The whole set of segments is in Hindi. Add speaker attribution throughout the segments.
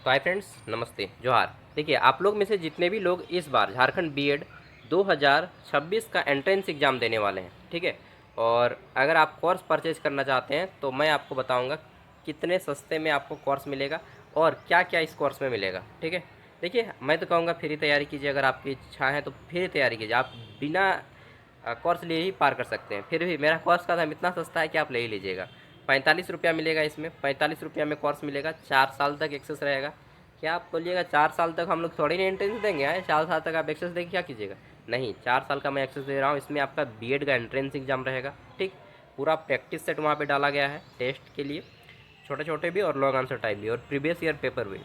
Speaker 1: तो हाय फ्रेंड्स, नमस्ते, जोहार। देखिए, आप लोग में से जितने भी लोग इस बार झारखंड बीएड 2026 का एंट्रेंस एग्ज़ाम देने वाले हैं, ठीक है। और अगर आप कोर्स परचेज करना चाहते हैं तो मैं आपको बताऊंगा कितने सस्ते में आपको कोर्स मिलेगा और क्या क्या इस कोर्स में मिलेगा, ठीक है। देखिए, मैं तो कहूँगा फ्री तैयारी कीजिए। अगर आपकी इच्छा है तो फ्री तैयारी कीजिए। आप बिना कोर्स लिए ही पार कर सकते हैं। फिर भी मेरा कोर्स का दाम इतना सस्ता है कि आप ले ही लीजिएगा। 45 रुपया मिलेगा इसमें। 45 रुपया में कोर्स मिलेगा। 4 साल तक एक्सेस रहेगा। क्या आप बोलिएगा 4 साल तक हम लोग थोड़ी ना एंट्रेंस देंगे? आए 4 साल तक आप एक्सेस देके क्या कीजिएगा? नहीं, 4 साल का मैं एक्सेस दे रहा हूँ। इसमें आपका बीएड का एंट्रेंस एग्जाम रहेगा, ठीक। पूरा प्रैक्टिस सेट वहाँ पे डाला गया है टेस्ट के लिए, छोटे छोटे भी और लॉन्ग आंसर टाइप भी और प्रीवियस ईयर पेपर भी,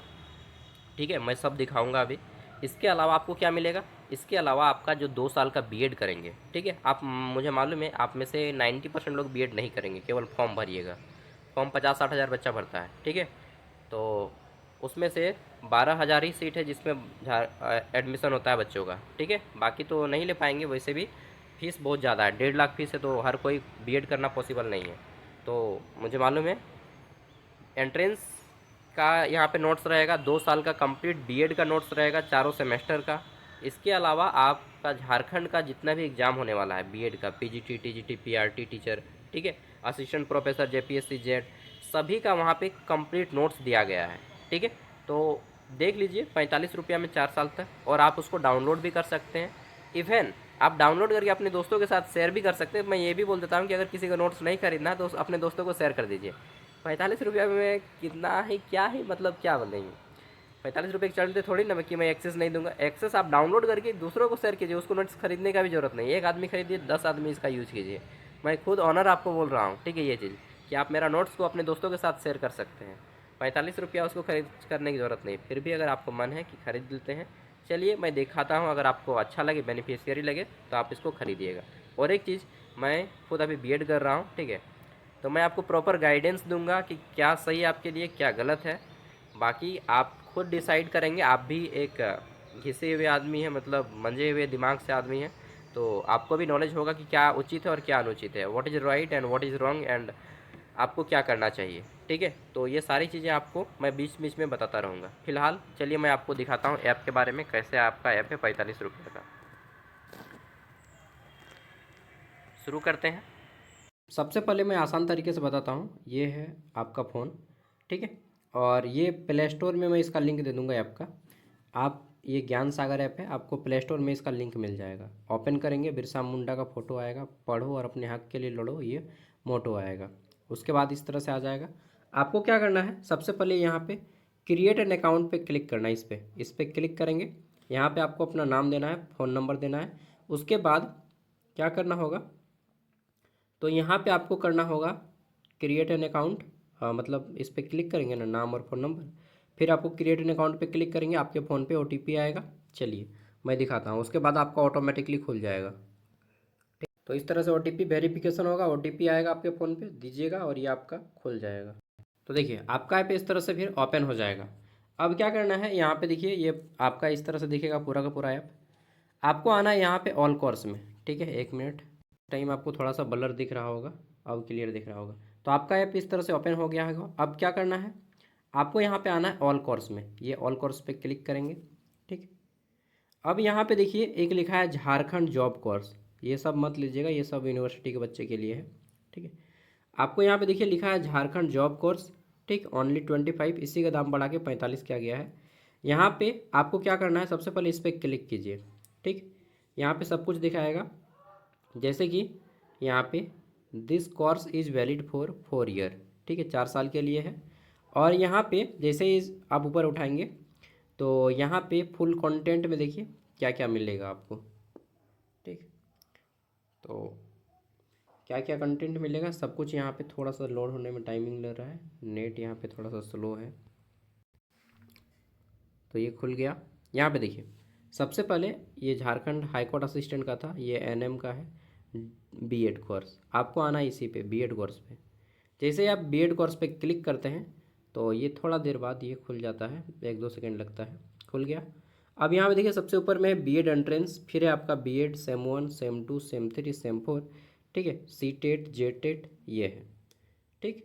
Speaker 1: ठीक है। मैं सब दिखाऊंगा अभी। इसके अलावा आपको क्या मिलेगा? इसके अलावा आपका जो 2 साल का बीएड करेंगे, ठीक है। आप मुझे मालूम है आप में से 90% लोग बीएड नहीं करेंगे, केवल फॉर्म भरिएगा। फॉर्म 50-60 हज़ार बच्चा भरता है, ठीक है। तो उसमें से 12 हज़ार ही सीट है जिसमें एडमिशन होता है बच्चों का, ठीक है। बाकी तो नहीं ले पाएंगे। वैसे भी फीस बहुत ज़्यादा है, 1.5 लाख फीस है, तो हर कोई बीएड करना पॉसिबल नहीं है। तो मुझे मालूम है। एंट्रेंस का यहाँ पे नोट्स रहेगा, 2 साल का कंप्लीट बीएड का नोट्स रहेगा, चारों सेमेस्टर का। इसके अलावा आपका झारखंड का जितना भी एग्ज़ाम होने वाला है बीएड का, पीजीटी, टीजीटी, पीआरटी टीचर, ठीक है, असिस्टेंट प्रोफेसर, जेपीएससी, जेड, सभी का वहाँ पे कंप्लीट नोट्स दिया गया है, ठीक है। तो देख लीजिए, 45 रुपया में 4 साल तक। और आप उसको डाउनलोड भी कर सकते हैं। इवन आप डाउनलोड करके अपने दोस्तों के साथ शेयर भी कर सकते हैं। मैं ये भी बोल देता हूँ कि अगर किसी का नोट्स नहीं खरीदना तो अपने दोस्तों को शेयर कर दीजिए। 45 रुपया में कितना ही क्या ही मतलब क्या बोलेंगे। 45 रुपये के चलते थोड़ी ना कि मैं एक्सेस नहीं दूंगा। एक्सेस आप डाउनलोड करके दूसरों को शेयर कीजिए। उसको नोट्स खरीदने का भी जरूरत नहीं। एक आदमी खरीदिए, 10 आदमी इसका यूज़ कीजिए। मैं खुद ऑनर आपको बोल रहा हूँ, ठीक है। ये चीज़ कि आप मेरा नोट्स को अपने दोस्तों के साथ शेयर कर सकते हैं। 45 रुपया उसको खरीद करने की ज़रूरत नहीं। फिर भी अगर आपको मन है कि खरीद लेते हैं, चलिए मैं दिखाता हूँ। अगर आपको अच्छा लगे, बेनिफिशियरी लगे, तो आप इसको खरीदिएगा। और एक चीज़, मैं खुद अभी बीएड कर रहा हूँ, ठीक है। तो मैं आपको प्रॉपर गाइडेंस दूंगा कि क्या सही है आपके लिए, क्या गलत है। बाकी आप खुद डिसाइड करेंगे। आप भी एक घिसे हुए आदमी हैं, मतलब मंजे हुए दिमाग से आदमी हैं। तो आपको भी नॉलेज होगा कि क्या उचित है और क्या अनुचित है, what is right and what is wrong, and आपको क्या करना चाहिए, ठीक है। तो ये सारी चीज़ें आपको मैं बीच बीच में बताता रहूँगा। फिलहाल चलिए मैं आपको दिखाता हूँ ऐप के बारे में, कैसे आपका ऐप है 45 रुपये का। शुरू करते हैं। सबसे पहले मैं आसान तरीके से बताता हूँ। ये है आपका फ़ोन, ठीक है। और ये प्ले स्टोर में मैं इसका लिंक दे दूँगा ऐप का। आप ये ज्ञान सागर ऐप है, आपको प्ले स्टोर में इसका लिंक मिल जाएगा। ओपन करेंगे, बिरसा मुंडा का फ़ोटो आएगा, पढ़ो और अपने हक के लिए लड़ो, ये मोटो आएगा। उसके बाद इस तरह से आ जाएगा। आपको क्या करना है, सबसे पहले यहाँ पे क्रिएट एन अकाउंट पे क्लिक करना है। इस पर क्लिक करेंगे। यहाँ पे आपको अपना नाम देना है, फ़ोन नंबर देना है। उसके बाद क्या करना होगा, तो यहाँ पे आपको करना होगा क्रिएट एन अकाउंट। मतलब इस पर क्लिक करेंगे ना, नाम और फ़ोन नंबर। फिर आपको क्रिएट एन अकाउंट पे क्लिक करेंगे, आपके फ़ोन पे ओटीपी आएगा। चलिए मैं दिखाता हूँ। उसके बाद आपका ऑटोमेटिकली खुल जाएगा। तो इस तरह से ओटीपी वेरिफिकेशन होगा, ओटीपी आएगा आपके फ़ोन पे, दीजिएगा और ये आपका खुल जाएगा। तो देखिए आपका ऐप इस तरह से फिर ओपन हो जाएगा। अब क्या करना है, यहाँ पे देखिए ये आपका इस तरह से दिखेगा पूरा का पूरा ऐप। आपको आना है यहाँ पे ऑल कोर्स में, ठीक है। 1 मिनट, टाइम आपको थोड़ा सा ब्लर दिख रहा होगा, अब क्लियर दिख रहा होगा। तो आपका ऐप इस तरह से ओपन हो गया है। अब क्या करना है, आपको यहाँ पे आना है ऑल कोर्स में। ये ऑल कोर्स पे क्लिक करेंगे, ठीक। अब यहाँ पे देखिए एक लिखा है झारखंड जॉब कोर्स। ये सब मत लीजिएगा, ये सब यूनिवर्सिटी के बच्चे के लिए है, ठीक है। आपको यहाँ पे देखिए लिखा है झारखंड जॉब कोर्स, ठीक। ओनली 25, इसी का दाम बढ़ा के 45 किया गया है। यहाँ पे आपको क्या करना है, सबसे पहले इस पर क्लिक कीजिए, ठीक। यहाँ पे सब कुछ दिखाएगा, जैसे कि यहाँ पे this course is valid for 4 year, ठीक है, 4 साल के लिए है। और यहाँ पे जैसे ही आप ऊपर उठाएंगे तो यहाँ पे फुल कंटेंट में देखिए क्या क्या मिलेगा आपको, ठीक। तो क्या क्या कंटेंट मिलेगा सब कुछ यहाँ पे, थोड़ा सा लोड होने में टाइमिंग लग रहा है, नेट यहाँ पे थोड़ा सा स्लो है। तो ये खुल गया। यहाँ पे देखिए सबसे पहले ये झारखंड हाई कोर्ट असिस्टेंट का था, ये एनएम का है बीएड कोर्स। आपको आना है इसी पे बीएड कोर्स पे। जैसे ही आप बीएड कोर्स पे क्लिक करते हैं तो ये थोड़ा देर बाद ये खुल जाता है, 1-2 सेकंड लगता है। खुल गया। अब यहाँ पे देखिए सबसे ऊपर में बीएड एंट्रेंस, फिर है आपका BEd sem 1, sem 2, sem 3, sem 4, ठीक है, सी टेट, जे टेट ये है, ठीक।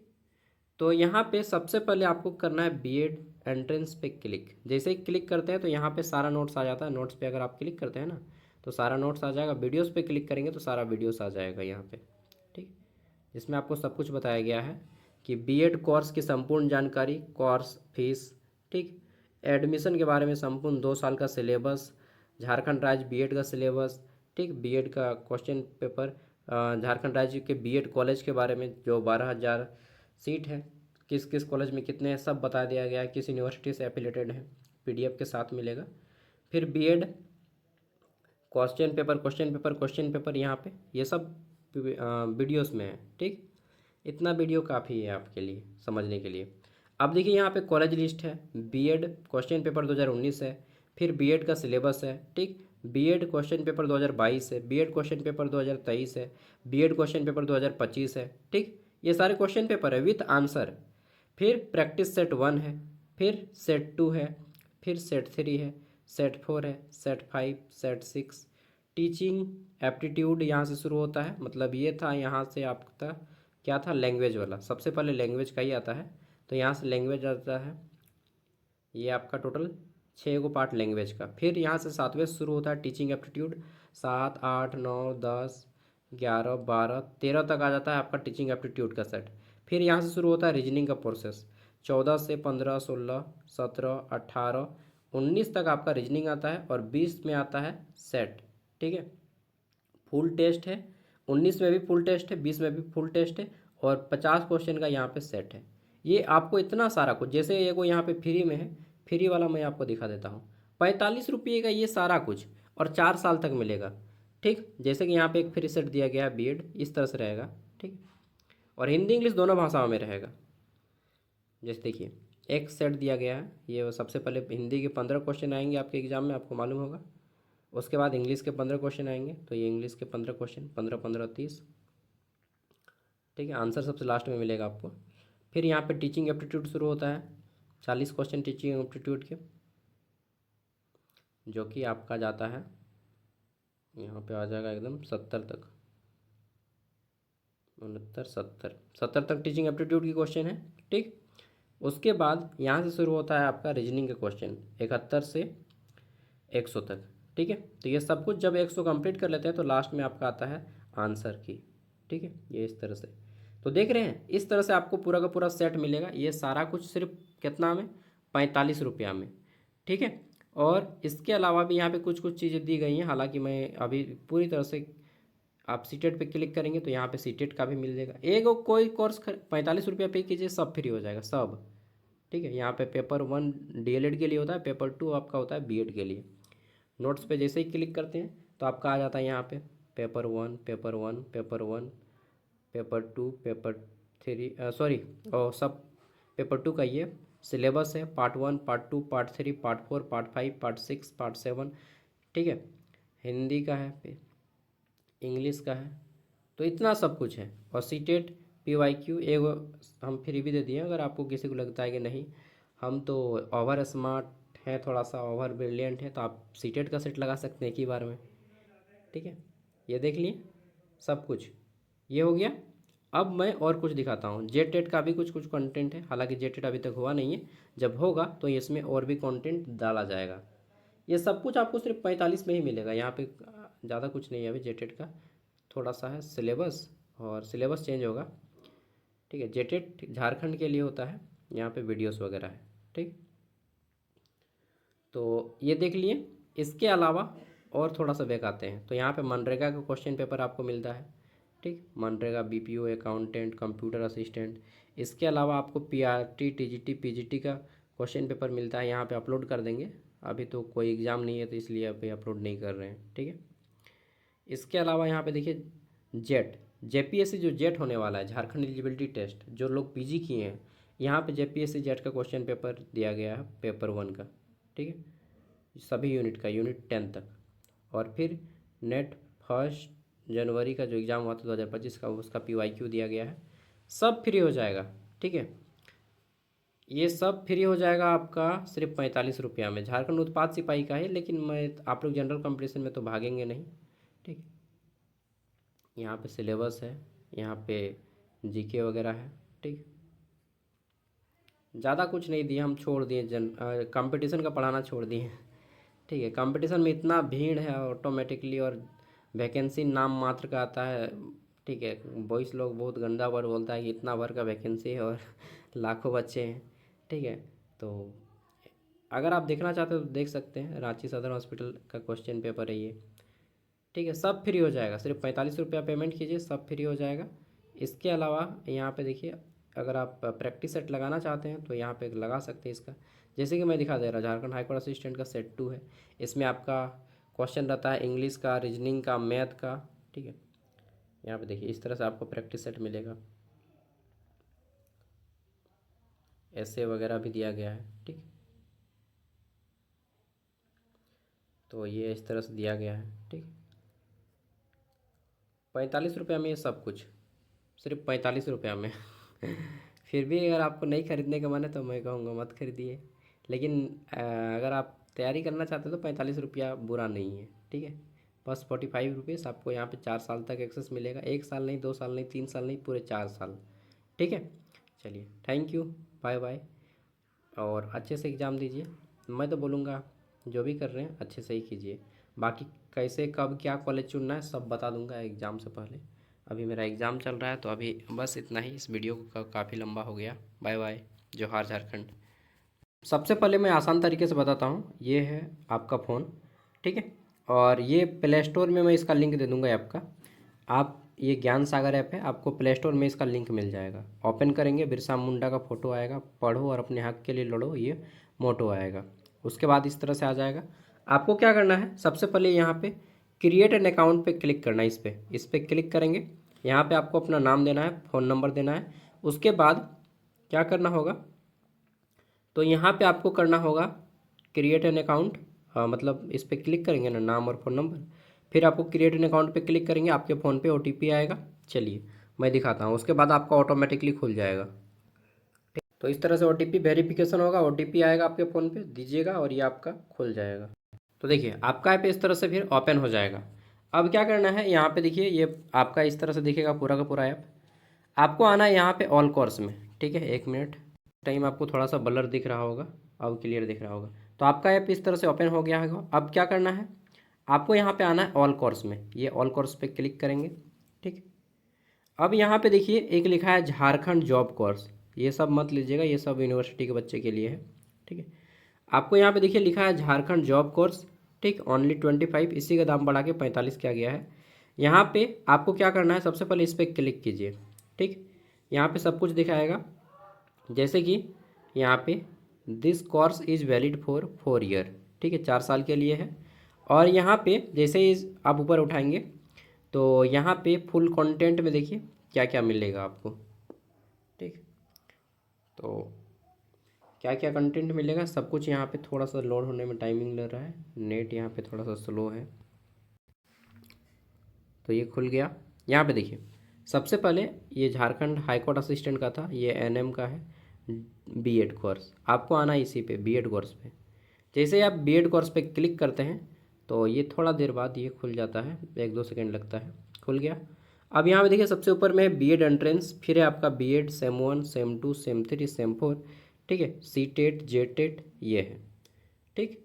Speaker 1: तो यहाँ पे सबसे पहले आपको करना है बीएड एंट्रेंस पे क्लिक। जैसे ही क्लिक करते हैं तो यहाँ पे सारा नोट्स आ जाता है। नोट्स पे अगर आप क्लिक करते हैं ना तो सारा नोट्स आ जाएगा। वीडियोस पे क्लिक करेंगे तो सारा वीडियोस आ जाएगा यहाँ पे, ठीक। इसमें आपको सब कुछ बताया गया है कि बीएड कोर्स की संपूर्ण जानकारी, कोर्स फीस, ठीक, एडमिशन के बारे में संपूर्ण 2 साल का सिलेबस, झारखंड राज्य बीएड का सिलेबस, ठीक, बीएड का क्वेश्चन पेपर, झारखंड राज्य के बीएड कॉलेज के बारे में जो 12,000 सीट है, किस किस कॉलेज में कितने हैं सब बता दिया गया है, किस यूनिवर्सिटी से एफिलेटेड है, पीडीएफ के साथ मिलेगा। फिर बीएड क्वेश्चन पेपर यहाँ पे ये सब वीडियोस में है, ठीक। इतना वीडियो काफ़ी है आपके लिए समझने के लिए। अब देखिए यहाँ पे कॉलेज लिस्ट है, बीएड क्वेश्चन पेपर 2019 है, फिर बीएड का सिलेबस है, ठीक, बीएड क्वेश्चन पेपर 2022 है, बीएड क्वेश्चन पेपर 2023 है, बीएड क्वेश्चन पेपर 2025 है, ठीक। ये सारे क्वेश्चन पेपर है विथ आंसर। फिर प्रैक्टिस सेट 1 है, फिर सेट 2 है, फिर सेट 3 है, सेट 4 है, सेट 5, सेट 6। टीचिंग एप्टीट्यूड यहाँ से शुरू होता है, मतलब ये था यहाँ से आपका क्या था, लैंग्वेज वाला। सबसे पहले लैंग्वेज का ही आता है, तो यहाँ से लैंग्वेज आता है। ये आपका टोटल 6 पार्ट लैंग्वेज का। फिर यहाँ से 7वें शुरू होता है टीचिंग एप्टीट्यूड। 7, 8, 9, 10, 11, 12, 13 तक आ जाता है आपका टीचिंग एप्टीट्यूड का सेट। फिर यहाँ से शुरू होता है रीजनिंग का प्रोसेस। 14 से 15, 16, 17, 18, 19 तक आपका रीजनिंग आता है और 20 में आता है सेट, ठीक है। फुल टेस्ट है, 19 में भी फुल टेस्ट है, 20 में भी फुल टेस्ट है और 50 क्वेश्चन का यहाँ पे सेट है। ये आपको इतना सारा कुछ, जैसे ये को यहाँ पे फ्री में है, फ्री वाला मैं आपको दिखा देता हूँ। 45 रुपये का ये सारा कुछ और 4 साल तक मिलेगा, ठीक। जैसे कि यहाँ पे एक फ्री सेट दिया गया है बीएड, इस तरह से रहेगा, ठीक। और हिंदी इंग्लिश दोनों भाषाओं में रहेगा। जैसे देखिए एक सेट दिया गया है, ये सबसे पहले हिंदी के 15 क्वेश्चन आएंगे आपके एग्जाम में, आपको मालूम होगा। उसके बाद इंग्लिश के 15 क्वेश्चन आएंगे, तो ये इंग्लिश के 15 क्वेश्चन, 15, 15, 30, ठीक है। आंसर सबसे लास्ट में मिलेगा आपको। फिर यहाँ पे टीचिंग एप्टीट्यूड शुरू होता है, 40 क्वेश्चन टीचिंग एप्टीट्यूड के, जो कि आपका जाता है यहाँ पे आ जाएगा एकदम 70 तक, 69, 70 तक टीचिंग एप्टीट्यूड की क्वेश्चन है, ठीक। उसके बाद यहाँ से शुरू होता है आपका रीजनिंग का क्वेश्चन 71 से 100 तक, ठीक है। तो ये सब कुछ जब 100 कंप्लीट कर लेते हैं तो लास्ट में आपका आता है आंसर की, ठीक है। ये इस तरह से, तो देख रहे हैं इस तरह से आपको पूरा का पूरा सेट मिलेगा। ये सारा कुछ सिर्फ कितना में, 45 रुपया में, ठीक है। और इसके अलावा भी यहाँ पे कुछ कुछ चीज़ें दी गई हैं, हालांकि मैं अभी पूरी तरह से, आप सीटेट पे क्लिक करेंगे तो यहाँ पे सीटेट का भी मिल जाएगा। एक कोई कोर्स 45 रुपया पे कीजिए, सब फ्री हो जाएगा सब, ठीक है। यहाँ पे पेपर 1 डीएलएड के लिए होता है, पेपर 2 आपका होता है बीएड के लिए। नोट्स पे जैसे ही क्लिक करते हैं तो आपका आ जाता है यहाँ पे paper 1, paper 1, paper 1, paper 2, paper 3, sorry, और सब पेपर 2 का ये सिलेबस है, part 1, part 2, part 3, part 4, part 5, part 6, part 7, ठीक है। हिंदी का है, इंग्लिश का है, तो इतना सब कुछ है। और सीटेट पीवाईक्यू एगो हम फ्री भी दे दिए, अगर आपको किसी को लगता है कि नहीं हम तो ओवर स्मार्ट हैं, थोड़ा सा ओवर ब्रिलियंट है, तो आप सीटेट का सेट लगा सकते हैं एक ही बार में, ठीक है। ये देख लिए सब कुछ, ये हो गया। अब मैं और कुछ दिखाता हूँ। जेटेट का भी कुछ कुछ कंटेंट है, हालांकि जेटेट अभी तक हुआ नहीं है, जब होगा तो इसमें और भी कंटेंट डाला जाएगा। ये सब कुछ आपको सिर्फ 45 में ही मिलेगा। यहाँ पे ज़्यादा कुछ नहीं है अभी जेटेट का, थोड़ा सा है सिलेबस, और सिलेबस चेंज होगा, ठीक है। जेटेट झारखंड के लिए होता है, यहाँ पे वीडियोस वगैरह है, ठीक। तो ये देख लिए। इसके अलावा और थोड़ा सा बैक आते हैं तो यहाँ पे मनरेगा का क्वेश्चन पेपर आपको मिलता है, ठीक। MNREGA BPO, accountant, computer assistant. इसके अलावा आपको पीआरटी, टीजीटी, पीजीटी का क्वेश्चन पेपर मिलता है, यहाँ पे अपलोड कर देंगे। अभी तो कोई एग्ज़ाम नहीं है तो इसलिए अभी अपलोड नहीं कर रहे हैं, ठीक है। इसके अलावा यहाँ पे देखिए जेट, जेपीएससी जो जेट होने वाला है, झारखंड एलिजिबिलिटी टेस्ट, जो लोग पीजी किए हैं, यहाँ पे जेपीएससी जेट का क्वेश्चन पेपर दिया गया है, पेपर 1 का, ठीक है। सभी यूनिट का, यूनिट 10 तक। और फिर नेट 1 जनवरी का जो एग्ज़ाम हुआ था 2025 का, उसका पीवाईक्यू दिया गया है। सब फ्री हो जाएगा, ठीक है। ये सब फ्री हो जाएगा आपका सिर्फ 45 रुपया में। झारखंड उत्पाद सिपाही का है, लेकिन मैं, आप लोग जनरल कंपटीशन में तो भागेंगे नहीं, ठीक। यहाँ पे सिलेबस है, यहाँ पे जीके वगैरह है, ठीक।
Speaker 2: ज़्यादा कुछ नहीं दिए, हम छोड़ दिए, कंपटीशन का पढ़ाना छोड़ दिए। ठीक है, कंपटीशन में इतना भीड़ है ऑटोमेटिकली, और वैकेंसी नाम मात्र का आता है। ठीक है, बॉयज़ लोग बहुत गंदा वर्ड बोलता है कि इतना भर का वैकेंसी है और लाखों बच्चे हैं। ठीक है, तो अगर आप देखना चाहते हो तो देख सकते हैं, रांची सदर हॉस्पिटल का क्वेश्चन पेपर है ये। ठीक है, सब फ्री हो जाएगा, सिर्फ 45 रुपया पेमेंट कीजिए, सब फ्री हो जाएगा। इसके अलावा यहाँ पे देखिए, अगर आप प्रैक्टिस सेट लगाना चाहते हैं तो यहाँ पे लगा सकते हैं इसका। जैसे कि मैं दिखा दे रहा, झारखंड हाईकोर्ट असिस्टेंट का सेट 2 है। इसमें आपका क्वेश्चन रहता है इंग्लिश का, रीजनिंग का, मैथ का। ठीक है, यहाँ पे देखिए इस तरह से आपको प्रैक्टिस सेट मिलेगा, ऐसे वगैरह भी दिया गया है। ठीक, तो ये इस तरह से दिया गया है। ठीक, 45 रुपया में ये सब कुछ, सिर्फ 45 रुपया में। फिर भी अगर आपको नहीं खरीदने का मन है तो मैं कहूँगा मत खरीदिए, लेकिन अगर आप तैयारी करना चाहते हो तो 45 रुपया बुरा नहीं है। ठीक है, बस 45 रुपीज़ आपको यहाँ पे 4 साल तक एक्सेस मिलेगा, 1 साल नहीं, 2 साल नहीं, 3 साल नहीं, पूरे 4 साल। ठीक है, चलिए, थैंक यू, बाय बाय, और अच्छे से एग्ज़ाम दीजिए। मैं तो बोलूँगा जो भी कर रहे हैं अच्छे से ही कीजिए। बाकी कैसे कब क्या कॉलेज चुनना है सब बता दूंगा एग्ज़ाम से पहले। अभी मेरा एग्ज़ाम चल रहा है तो अभी बस इतना ही, इस वीडियो का काफ़ी लंबा हो गया। बाय बाय, जोहार झारखंड। सबसे पहले मैं आसान तरीके से बताता हूँ, ये है आपका फ़ोन। ठीक है, और ये प्ले स्टोर में मैं इसका लिंक दे दूँगा ऐप का। आप, ये ज्ञान सागर ऐप है, आपको प्ले स्टोर में इसका लिंक मिल जाएगा। ओपन करेंगे, बिरसा मुंडा का फ़ोटो आएगा, पढ़ो और अपने हक के लिए लड़ो, ये मोटो आएगा। उसके बाद इस तरह से आ जाएगा। आपको क्या करना है, सबसे पहले यहाँ पे क्रिएट एन अकाउंट पे क्लिक करना है। इस पर क्लिक करेंगे, यहाँ पे आपको अपना नाम देना है, फ़ोन नंबर देना है। उसके बाद क्या करना होगा, तो यहाँ पे आपको करना होगा क्रिएट एन अकाउंट, मतलब इस पर क्लिक करेंगे ना, नाम और फ़ोन नंबर, फिर आपको क्रिएट एन अकाउंट पे क्लिक करेंगे, आपके फ़ोन पे ओटीपी आएगा। चलिए मैं दिखाता हूँ, उसके बाद आपका ऑटोमेटिकली खुल जाएगा। तो इस तरह से ओटीपी वेरिफिकेशन होगा, ओटीपी आएगा आपके फ़ोन पे, दीजिएगा और ये आपका खुल जाएगा। तो देखिए आपका ऐप इस तरह से फिर ओपन हो जाएगा। अब क्या करना है, यहाँ पे देखिए ये आपका इस तरह से दिखेगा पूरा का पूरा ऐप। आपको आना है यहाँ पे ऑल कोर्स में। ठीक है, 1 मिनट, टाइम आपको थोड़ा सा ब्लर दिख रहा होगा, अब क्लियर दिख रहा होगा। तो आपका ऐप इस तरह से ओपन हो गया है। अब क्या करना है, आपको यहाँ पे आना है ऑल कोर्स में, ये ऑल कोर्स पे क्लिक करेंगे। ठीक, अब यहाँ पे देखिए एक लिखा है झारखंड जॉब कोर्स, ये सब मत लीजिएगा, ये सब यूनिवर्सिटी के बच्चे के लिए है। ठीक है, आपको यहाँ पे देखिए लिखा है झारखंड जॉब कोर्स। ठीक, ओनली 25, इसी का दाम बढ़ा के 45 किया गया है। यहाँ पे आपको क्या करना है, सबसे पहले इस पर क्लिक कीजिए। ठीक, यहाँ पे सब कुछ दिखाएगा, जैसे कि यहाँ पे this course is valid for 4 year. ठीक है, 4 साल के लिए है। और यहाँ पे जैसे ही आप ऊपर उठाएंगे तो यहाँ पे फुल कंटेंट में देखिए क्या क्या मिलेगा आपको। ठीक, तो क्या क्या कंटेंट मिलेगा सब कुछ यहाँ पे, थोड़ा सा लोड होने में टाइमिंग लग रहा है, नेट यहाँ पे थोड़ा सा स्लो है। तो ये खुल गया। यहाँ पे देखिए सबसे पहले ये झारखंड हाईकोर्ट असिस्टेंट का था, ये एनएम का है, बीएड कोर्स। आपको आना है इसी पे, बीएड कोर्स पे। जैसे ही आप बीएड कोर्स पे क्लिक करते हैं तो ये थोड़ा देर बाद ये खुल जाता है, 1-2 सेकेंड लगता है, खुल गया। अब यहाँ पे देखिए सबसे ऊपर में बीएड एंट्रेंस, फिर है आपका BEd sem 1, sem 2, sem 3, sem 4। ठीक है, सी टेट, जे टेट ये है। ठीक,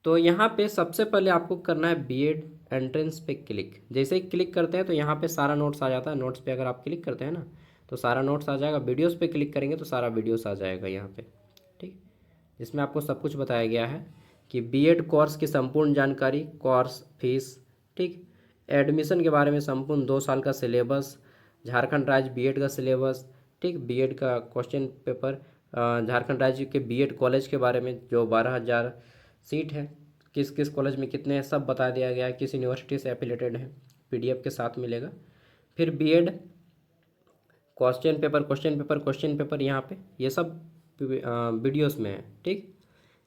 Speaker 2: तो यहाँ पे सबसे पहले आपको करना है बीएड एंट्रेंस पे क्लिक। जैसे ही क्लिक करते हैं तो यहाँ पे सारा नोट्स आ जाता है। नोट्स पे अगर आप क्लिक करते हैं ना तो सारा नोट्स आ जाएगा। वीडियोस पे क्लिक करेंगे तो सारा वीडियोस आ जाएगा यहाँ पे। ठीक, जिसमें आपको सब कुछ बताया गया है कि बीएड कोर्स की संपूर्ण जानकारी, कोर्स फीस, ठीक, एडमिशन के बारे में संपूर्ण 2 साल का सिलेबस, झारखंड राज्य बीएड का सिलेबस, ठीक, बीएड का क्वेश्चन पेपर, झारखंड राज्य के बीएड कॉलेज के बारे में जो 12,000 सीट है, किस किस कॉलेज में कितने हैं सब बता दिया गया है, किस यूनिवर्सिटी से एफिलेटेड है, पीडीएफ के साथ मिलेगा। फिर बीएड क्वेश्चन पेपर यहाँ पे ये सब वीडियोस में है। ठीक,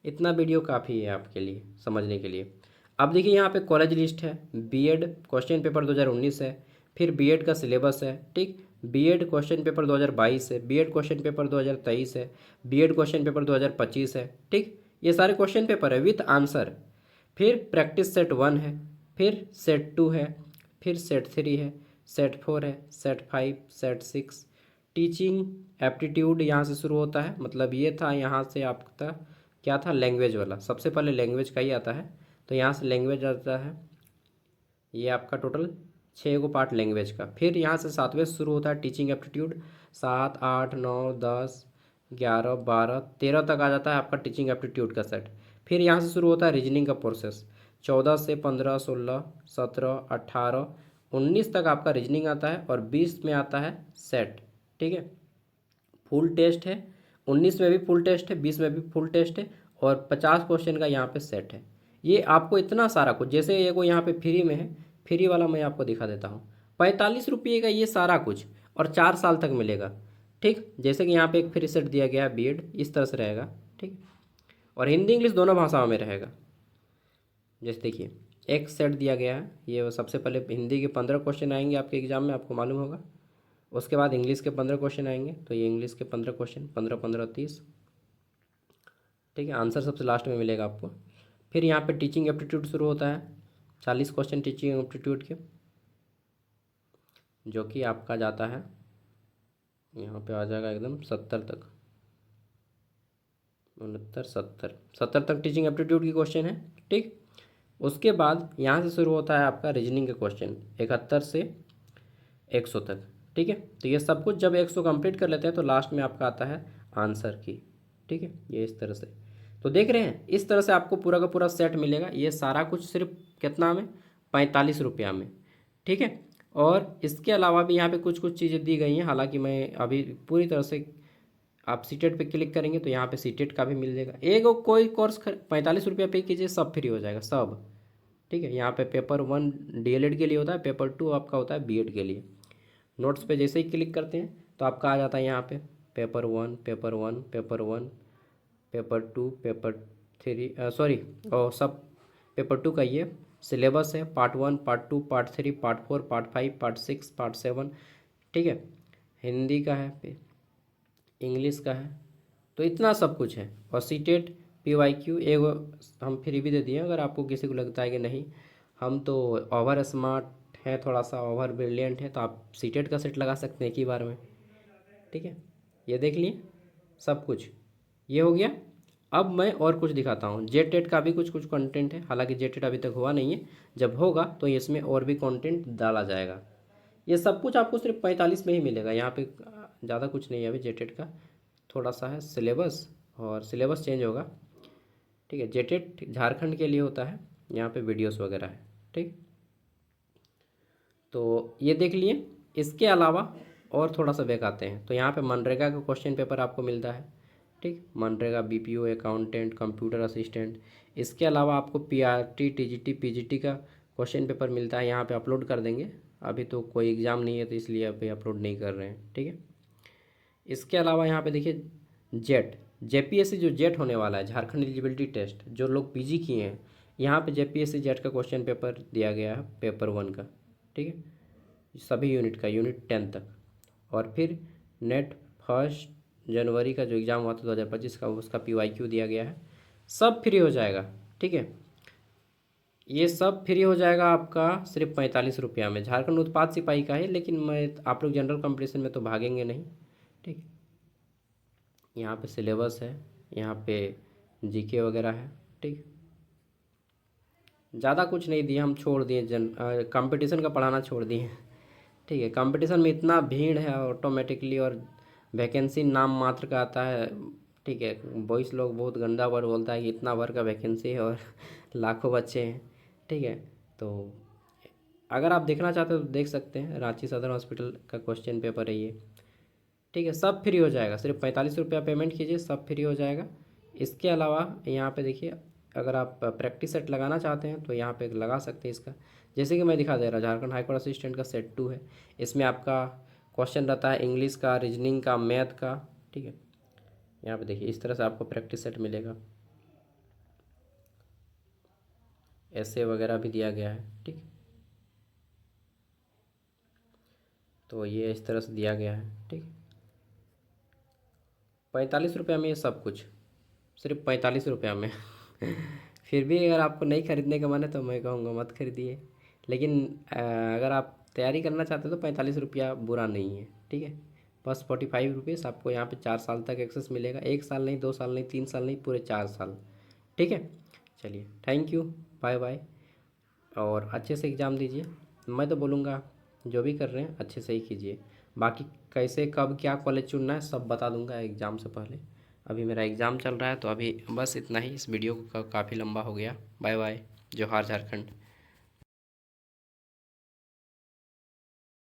Speaker 2: इतना वीडियो काफ़ी है आपके लिए समझने के लिए। अब देखिए यहाँ पे कॉलेज लिस्ट है, बीएड क्वेश्चन पेपर 2019 है, फिर बीएड का सिलेबस है। ठीक, बीएड क्वेश्चन पेपर 2022 है, बीएड क्वेश्चन पेपर 2023 है, बीएड क्वेश्चन पेपर 2025 है। ठीक, ये सारे क्वेश्चन पेपर है विथ आंसर। फिर प्रैक्टिस सेट 1 है, फिर सेट 2 है, फिर सेट 3 है, सेट 4 है, सेट 5, सेट 6, टीचिंग एप्टीट्यूड यहाँ से शुरू होता है, मतलब ये था यहाँ से आपका क्या था, लैंग्वेज वाला, सबसे पहले लैंग्वेज का ही आता है। तो यहाँ से लैंग्वेज आता है, ये आपका टोटल 6 पार्ट लैंग्वेज का। फिर यहाँ से 7वें शुरू होता है टीचिंग एप्टीट्यूड, 7, 8, 9, 10, 11, 12, 13 तक आ जाता है आपका टीचिंग एप्टीट्यूड का सेट। फिर यहाँ से शुरू होता है रीजनिंग का प्रोसेस, 14 से 15, 16, 17, 18, 19 तक आपका रीजनिंग आता है, और 20 में आता है सेट। ठीक है, फुल टेस्ट है, 19 में भी फुल टेस्ट है, 20 में भी फुल टेस्ट है, और 50 क्वेश्चन का यहाँ पे सेट है। ये आपको इतना सारा कुछ, जैसे ये को यहाँ पे फ्री में है, फ्री वाला मैं आपको दिखा देता हूँ, 45 रुपये का ये सारा कुछ, और 4 साल तक मिलेगा। ठीक, जैसे कि यहाँ पे एक फ्री सेट दिया गया है बीएड, इस तरह से रहेगा। ठीक, और हिंदी इंग्लिश दोनों भाषाओं में रहेगा। जैसे देखिए एक सेट दिया गया है, ये सबसे पहले हिंदी के 15 क्वेश्चन आएंगे आपके एग्जाम में, आपको मालूम होगा। उसके बाद इंग्लिश के 15 क्वेश्चन आएंगे, तो ये इंग्लिश के 15 क्वेश्चन, 15, 15, 30। ठीक है, आंसर सबसे लास्ट में मिलेगा आपको। फिर यहाँ पे टीचिंग एप्टीट्यूड शुरू होता है, 40 क्वेश्चन टीचिंग एप्टीट्यूड के, जो कि आपका जाता है यहाँ पे आ जाएगा एकदम 70 तक, 69, 70 तक टीचिंग एप्टीट्यूड की क्वेश्चन है। ठीक, उसके बाद यहाँ से शुरू होता है आपका रीजनिंग का क्वेश्चन, 71 से 100 तक। ठीक है, तो ये सब कुछ जब 100 कंप्लीट कर लेते हैं तो लास्ट में आपका आता है आंसर की। ठीक है, ये इस तरह से, तो देख रहे हैं इस तरह से आपको पूरा का पूरा सेट मिलेगा। ये सारा कुछ सिर्फ कितना में, 45 रुपया में। ठीक है, और इसके अलावा भी यहाँ पे कुछ कुछ चीज़ें दी गई हैं, हालांकि मैं अभी पूरी तरह से, आप सीटेट पे क्लिक करेंगे तो यहाँ पे सीटेट का भी मिल जाएगा। एक कोई कोर्स 45 रुपया पे कीजिए, सब फ्री हो जाएगा सब। ठीक है, यहाँ पे पेपर 1 डीएलएड के लिए होता है, पेपर 2 आपका होता है बीएड के लिए। नोट्स पे जैसे ही क्लिक करते हैं तो आपका आ जाता है यहाँ पे paper 1, paper 1, paper 1, paper 2, paper 3, sorry, और सब पेपर 2 का ये सिलेबस है, part 1, part 2, part 3, part 4, part 5, part 6, part 7। ठीक है, हिंदी का है, इंग्लिश का है, तो इतना सब कुछ है। और सीटेट पीवाईक्यू एगो हम फ्री भी दे दिए, अगर आपको किसी को लगता है कि नहीं हम तो ओवर स्मार्ट हैं, थोड़ा सा ओवर ब्रिलियंट है, तो आप सीटेट का सेट लगा सकते हैं एक ही बार में। ठीक है, ये देख लिए सब कुछ, ये हो गया। अब मैं और कुछ दिखाता हूँ, जेट टेट का भी कुछ कुछ कंटेंट है, हालांकि जेट टेट अभी तक हुआ नहीं है, जब होगा तो इसमें और भी कंटेंट डाला जाएगा। ये सब कुछ आपको सिर्फ 45 में ही मिलेगा, यहाँ पे ज़्यादा कुछ नहीं है अभी जेटेट का, थोड़ा सा है सिलेबस, और सिलेबस चेंज होगा। ठीक है, जेटेट झारखंड के लिए होता है, यहाँ पे वीडियोस वगैरह है। ठीक, तो ये देख लिए। इसके अलावा और थोड़ा सा बैक आते हैं, तो यहाँ पे मनरेगा का क्वेश्चन पेपर आपको मिलता है। ठीक, MNREGA BPO accountant computer assistant. इसके अलावा आपको पीआरटी टीजीटी पीजीटी का क्वेश्चन पेपर मिलता है, यहाँ पे अपलोड कर देंगे। अभी तो कोई एग्ज़ाम नहीं है तो इसलिए अभी अपलोड नहीं कर रहे हैं। ठीक है, इसके अलावा यहाँ पे देखिए जेट, जेपीएससी जो जेट होने वाला है, झारखंड एलिजिबिलिटी टेस्ट, जो लोग पीजी किए हैं, यहाँ पे जेपीएससी जेट का क्वेश्चन पेपर दिया गया है, पेपर 1 का। ठीक है, सभी यूनिट का, यूनिट 10 तक। और फिर नेट 1 जनवरी का जो एग्ज़ाम हुआ था 2025 का, उसका पीवाईक्यू दिया गया है, सब फ्री हो जाएगा। ठीक है, ये सब फ्री हो जाएगा आपका सिर्फ 45 रुपया में। झारखंड उत्पाद सिपाही का है, लेकिन मैं, आप लोग जनरल कंपटीशन में तो भागेंगे नहीं। ठीक, यहाँ पे सिलेबस है, यहाँ पे जीके वगैरह है। ठीक, ज़्यादा कुछ नहीं दिए, हम छोड़ दिए, कंपटीशन का पढ़ाना छोड़ दिए। ठीक है, कंपटीशन में इतना भीड़ है ऑटोमेटिकली, और वैकेंसी नाम मात्र का आता है। ठीक है, बॉयज़ लोग बहुत गंदा वर्ड बोलता है कि इतना भर का वैकेंसी है और लाखों बच्चे हैं। ठीक है, तो अगर आप देखना चाहते हो तो देख सकते हैं, रांची सदर हॉस्पिटल का क्वेश्चन पेपर है ये। ठीक है, सब फ्री हो जाएगा, सिर्फ 45 रुपया पेमेंट कीजिए, सब फ्री हो जाएगा। इसके अलावा यहाँ पे देखिए, अगर आप प्रैक्टिस सेट लगाना चाहते हैं तो यहाँ पे लगा सकते हैं इसका, जैसे कि मैं दिखा दे रहा, झारखंड हाईकोर्ट असिस्टेंट का सेट 2 है। इसमें आपका क्वेश्चन रहता है इंग्लिश का, रीजनिंग का, मैथ का। ठीक है, यहाँ पे देखिए इस तरह से आपको प्रैक्टिस सेट मिलेगा, ऐसे वगैरह भी दिया गया है। ठीक, तो ये इस तरह से दिया गया है। ठीक, 45 रुपया में ये सब कुछ, सिर्फ 45 रुपया में। फिर भी अगर आपको नहीं खरीदने का मन है तो मैं कहूँगा मत खरीदिए, लेकिन अगर आप तैयारी करना चाहते हो तो 45 रुपया बुरा नहीं है। ठीक है, बस 45 रुपीज़ आपको यहाँ पे 4 साल तक एक्सेस मिलेगा। 1 साल नहीं, 2 साल नहीं, 3 साल नहीं, पूरे 4 साल। ठीक है, चलिए थैंक यू, बाय बाय। और अच्छे से एग्ज़ाम दीजिए। मैं तो बोलूँगा जो भी कर रहे हैं अच्छे से ही कीजिए। बाकी कैसे कब क्या कॉलेज चुनना है सब बता दूंगा एग्ज़ाम से पहले। अभी मेरा एग्ज़ाम चल रहा है तो अभी बस इतना ही। इस वीडियो का काफ़ी लंबा हो गया। Bye bye. जोहार झारखंड।